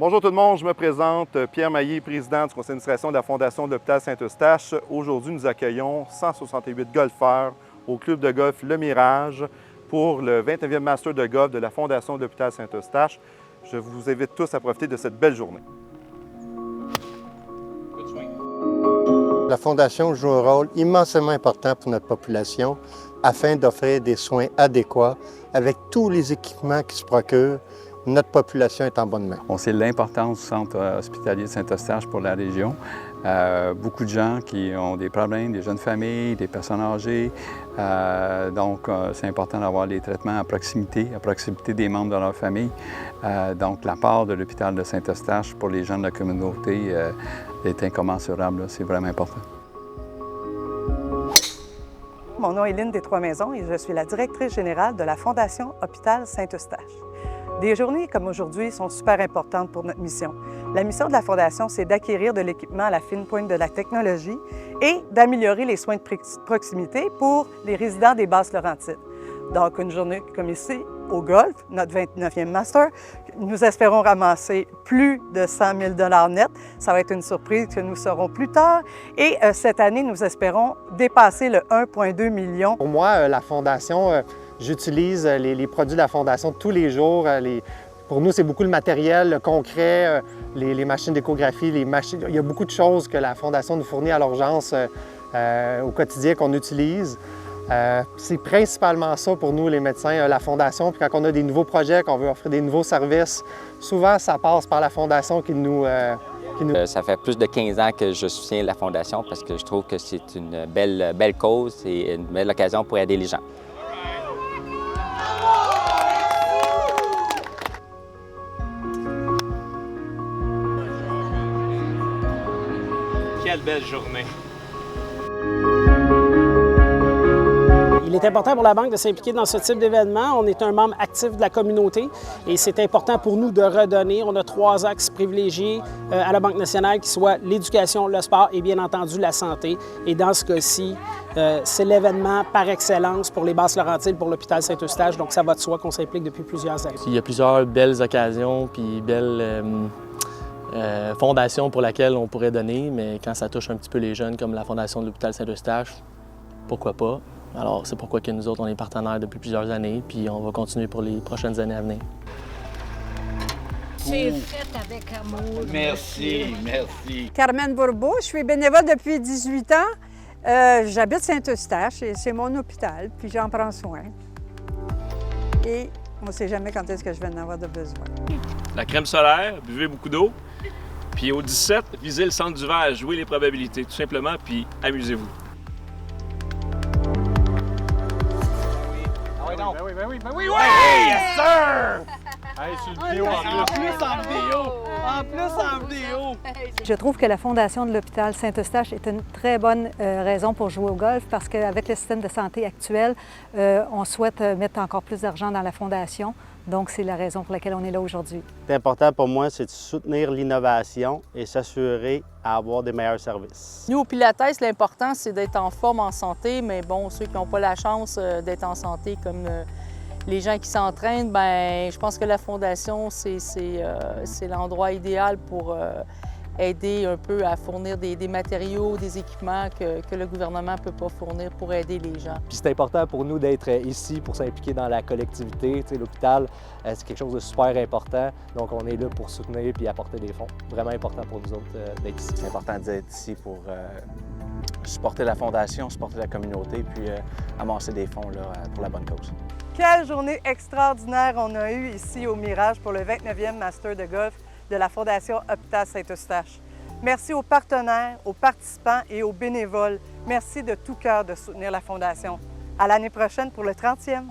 Bonjour tout le monde, je me présente, Pierre Maillé, président du conseil d'administration de la Fondation de l'Hôpital Saint-Eustache. Aujourd'hui, nous accueillons 168 golfeurs au club de golf Le Mirage pour le 29e Master de golf de la Fondation de l'Hôpital Saint-Eustache. Je vous invite tous à profiter de cette belle journée. La Fondation joue un rôle immensément important pour notre population afin d'offrir des soins adéquats avec tous les équipements qui se procurent. Notre population est en bonne main. On sait l'importance du centre hospitalier de Saint-Eustache pour la région. Beaucoup de gens qui ont des problèmes, des jeunes familles, des personnes âgées. Donc, c'est important d'avoir les traitements à proximité des membres de leur famille. Donc, la part de l'hôpital de Saint-Eustache pour les gens de la communauté est incommensurable. C'est vraiment important. Mon nom est Lynne des Trois-Maisons et je suis la directrice générale de la Fondation Hôpital Saint-Eustache. Des journées comme aujourd'hui sont super importantes pour notre mission. La mission de la Fondation, c'est d'acquérir de l'équipement à la fine pointe de la technologie et d'améliorer les soins de proximité pour les résidents des Basses-Laurentides. Donc, une journée comme ici, au golf, notre 29e Master, nous espérons ramasser plus de 100 000 net. Ça va être une surprise que nous saurons plus tard. Et cette année, nous espérons dépasser le 1,2 million. Pour moi, la Fondation, j'utilise les produits de la Fondation tous les jours. Pour nous, c'est beaucoup le matériel, le concret, les machines d'échographie, il y a beaucoup de choses que la Fondation nous fournit à l'urgence au quotidien qu'on utilise. C'est principalement ça pour nous, les médecins, la Fondation. Puis quand on a des nouveaux projets, qu'on veut offrir des nouveaux services, souvent, ça passe par la Fondation qui nous... Ça fait plus de 15 ans que je soutiens la Fondation parce que je trouve que c'est une belle cause et une belle occasion pour aider les gens. Quelle belle journée! Il est important pour la Banque de s'impliquer dans ce type d'événement. On est un membre actif de la communauté et c'est important pour nous de redonner. On a 3 axes privilégiés à la Banque nationale qui soient l'éducation, le sport et bien entendu la santé. Et dans ce cas-ci, c'est l'événement par excellence pour les Basses-Laurentides, pour l'hôpital Saint-Eustache. Donc ça va de soi qu'on s'implique depuis plusieurs années. Il y a plusieurs belles occasions puis belles fondations pour lesquelles on pourrait donner, mais quand ça touche un petit peu les jeunes comme la Fondation de l'hôpital Saint-Eustache, pourquoi pas? Alors, c'est pourquoi que nous autres, on est partenaires depuis plusieurs années, puis on va continuer pour les prochaines années à venir. C'est fait avec amour. Merci, merci. Carmen Bourbeau, je suis bénévole depuis 18 ans. J'habite Saint-Eustache et c'est mon hôpital, puis j'en prends soin. Et on ne sait jamais quand est-ce que je vais en avoir de besoin. La crème solaire, buvez beaucoup d'eau. Puis au 17, visez le centre du verre, jouez les probabilités, tout simplement, puis amusez-vous. Ben oui! Yes, sir! Hey, sur le vidéo, en plus en vidéo! Je trouve que la Fondation de l'Hôpital Saint-Eustache est une très bonne raison pour jouer au golf parce qu'avec le système de santé actuel, on souhaite mettre encore plus d'argent dans la Fondation. Donc, c'est la raison pour laquelle on est là aujourd'hui. C'est important pour moi, c'est de soutenir l'innovation et s'assurer à avoir des meilleurs services. Nous, au Pilates, l'important, c'est d'être en forme, en santé, mais bon, ceux qui n'ont pas la chance d'être en santé, comme les gens qui s'entraînent, bien, je pense que la Fondation, c'est l'endroit idéal pour aider un peu à fournir des matériaux, des équipements que le gouvernement ne peut pas fournir pour aider les gens. Puis c'est important pour nous d'être ici pour s'impliquer dans la collectivité. Tu sais, l'hôpital, c'est quelque chose de super important. Donc on est là pour soutenir et apporter des fonds. Vraiment important pour nous autres d'être ici. C'est important d'être ici pour supporter la Fondation, supporter la communauté, puis amasser des fonds là, pour la bonne cause. Quelle journée extraordinaire on a eue ici au Mirage pour le 29e Master de golf de la Fondation Hôpital Saint-Eustache. Merci aux partenaires, aux participants et aux bénévoles. Merci de tout cœur de soutenir la Fondation. À l'année prochaine pour le 30e.